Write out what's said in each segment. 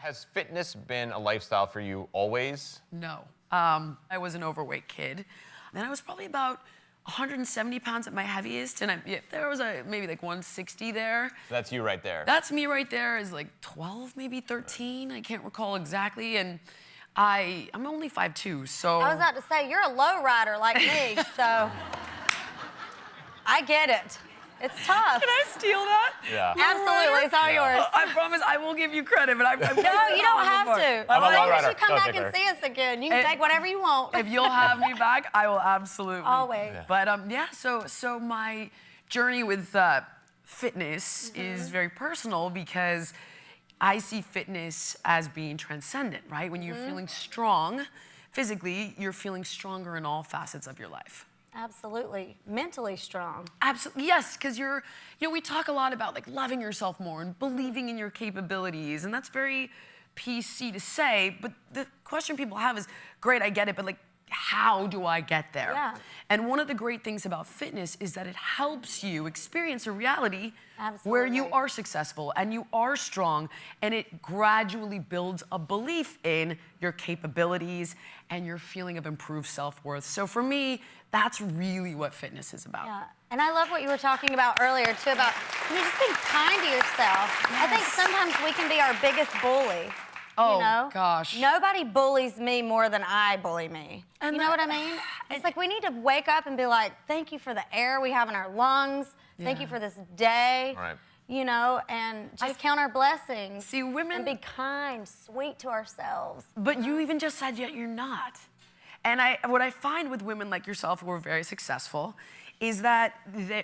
Has fitness been a lifestyle for you always? No. I was an overweight kid. Then I was probably about 170 pounds at my heaviest, and there was maybe like 160 there. That's you right there. That's me right there, is like 12, maybe 13. I can't recall exactly. And I'm only 5'2", so. I was about to say, you're a low rider like me, so I get it. It's tough. Can I steal that? Yeah. Absolutely, it's all yours. I promise I will give you credit, but I'm No, you don't have to. I'm a low You rider. should come Don't back take and her. see us again. You can take whatever you want. If you'll have me back, I will absolutely. Always. Yeah. But yeah, so my journey with fitness is very personal because I see fitness as being transcendent, right? When you're feeling strong physically, you're feeling stronger in all facets of your life. Absolutely. Mentally strong. Absolutely, yes, because we talk a lot about like loving yourself more and believing in your capabilities, and that's very PC to say, but the question people have is, great, I get it, but like, how do I get there? Yeah. And one of the great things about fitness is that it helps you experience a reality where you Absolutely. are successful and you are strong, and it gradually builds a belief in your capabilities and your feeling of improved self-worth. So for me, that's really what fitness is about. Yeah. And I love what you were talking about earlier, too, about just being kind to yourself. I think sometimes we can be our biggest bully. Oh, you know? gosh. Nobody bullies me more than I bully me. And you know what I mean? It's like we need to wake up and be like, thank you for the air we have in our lungs. Thank you for this day. Right. You know, and just count our blessings. See, women... And be kind, sweet to ourselves. But you even just said, yet you're not. And what I find with women like yourself who are very successful is that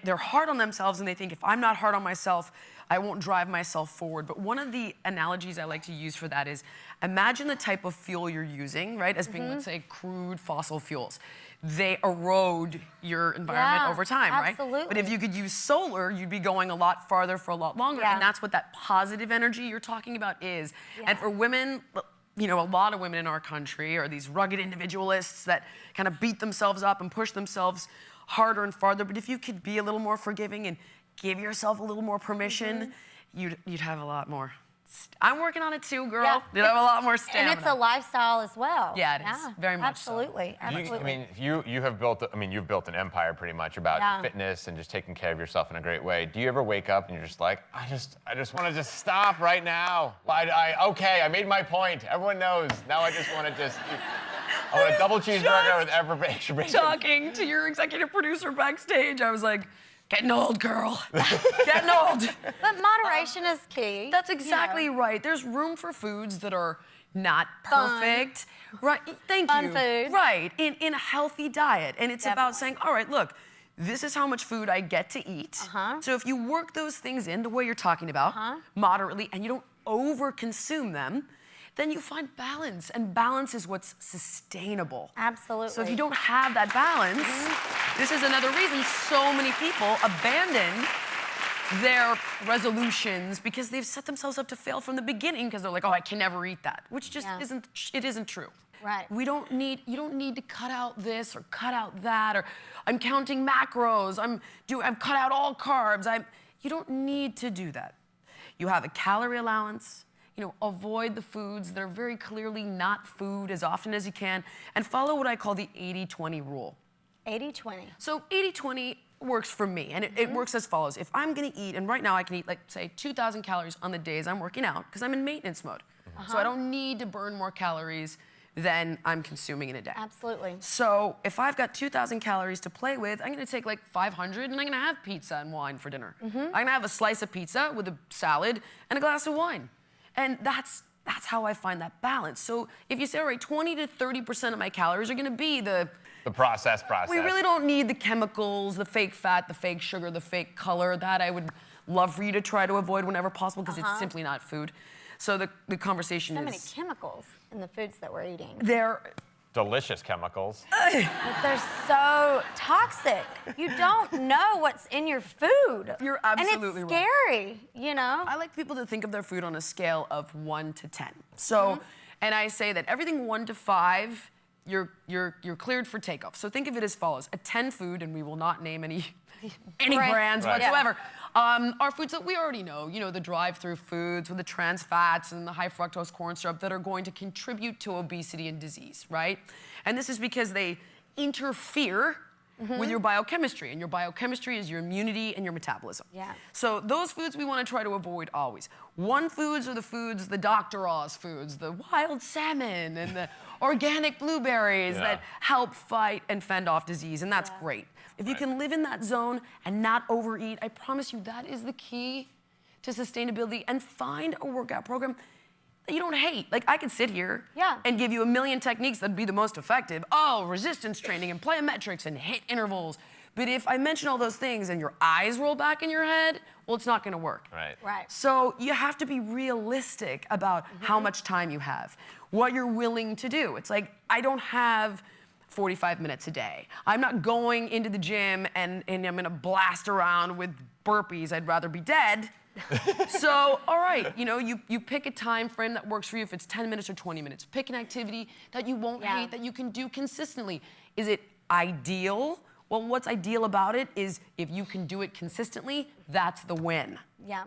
they're hard on themselves, and they think, if I'm not hard on myself, I won't drive myself forward. But one of the analogies I like to use for that is, imagine the type of fuel you're using, right, as being, let's say, crude fossil fuels. They erode your environment over time, absolutely. right? But if you could use solar, you'd be going a lot farther for a lot longer. Yeah. And that's what that positive energy you're talking about is. And for women, a lot of women in our country are these rugged individualists that kind of beat themselves up and push themselves harder and farther. But if you could be a little more forgiving and give yourself a little more permission, you'd have a lot more. I'm working on it too, girl. Yeah. You'd have a lot more stamina. And it's a lifestyle as well. Yeah, it is. Very much so. Absolutely. Absolutely. I mean, you've built an empire pretty much about fitness and just taking care of yourself in a great way. Do you ever wake up and you're just like, I just want to just stop right now? Okay, I made my point. Everyone knows. Now I just want to I want a double cheeseburger with extra bacon. Talking to your executive producer backstage, I was like, getting old, girl. Getting old. But moderation is key. That's exactly right. There's room for foods that are not perfect. Right. Thank you. Fun food. Right. In a healthy diet. And it's about saying, all right, look, this is how much food I get to eat. So if you work those things in the way you're talking about, moderately, and you don't over-consume them, then you find balance, and balance is what's sustainable. Absolutely. So if you don't have that balance, this is another reason so many people abandon their resolutions because they've set themselves up to fail from the beginning because they're like, oh, I can never eat that, which just isn't true. Right. You don't need to cut out this or cut out that, or I'm counting macros, I've cut out all carbs. You don't need to do that. You have a calorie allowance. Avoid the foods that are very clearly not food as often as you can, and follow what I call the 80-20 rule. 80-20. So 80-20 works for me, and it works as follows. If I'm gonna eat, and right now I can eat, like, say, 2,000 calories on the days I'm working out, because I'm in maintenance mode. So I don't need to burn more calories than I'm consuming in a day. Absolutely. So if I've got 2,000 calories to play with, I'm gonna take like 500 and I'm gonna have pizza and wine for dinner. I'm gonna have a slice of pizza with a salad and a glass of wine. And that's how I find that balance. So if you say, all right, 20 to 30% of my calories are gonna be the process. We really don't need the chemicals, the fake fat, the fake sugar, the fake color. That I would love for you to try to avoid whenever possible because it's simply not food. So the conversation is... So many chemicals in the foods that we're eating. They're... delicious chemicals. But they're so toxic. You don't know what's in your food. You're absolutely right. And right. it's scary, I like people to think of their food on a scale of 1 to 10. So, and I say that everything 1 to 5, you're cleared for takeoff. So think of it as follows: a 10 food, and we will not name any brands whatsoever. are foods that we already know. You know, the drive-through foods with the trans fats and the high fructose corn syrup that are going to contribute to obesity and disease, right? And this is because they interfere with your biochemistry, and your biochemistry is your immunity and your metabolism. Yeah. So those foods we want to try to avoid always. One foods are the foods, the Dr. Oz foods, the wild salmon and the organic blueberries that help fight and fend off disease, and that's great. If you can live in that zone and not overeat, I promise you that is the key to sustainability, and find a workout program that you don't hate. Like, I could sit here and give you a million techniques that'd be the most effective. Oh, resistance training and plyometrics and HIIT intervals. But if I mention all those things and your eyes roll back in your head, well, it's not gonna work. Right. So you have to be realistic about how much time you have, what you're willing to do. It's like, I don't have 45 minutes a day. I'm not going into the gym and I'm gonna blast around with burpees. I'd rather be dead. So, all right, you know, you pick a time frame that works for you. If it's 10 minutes or 20 minutes, pick an activity that you won't hate, that you can do consistently. Is it ideal? Well, what's ideal about it is if you can do it consistently, that's the win. Yeah.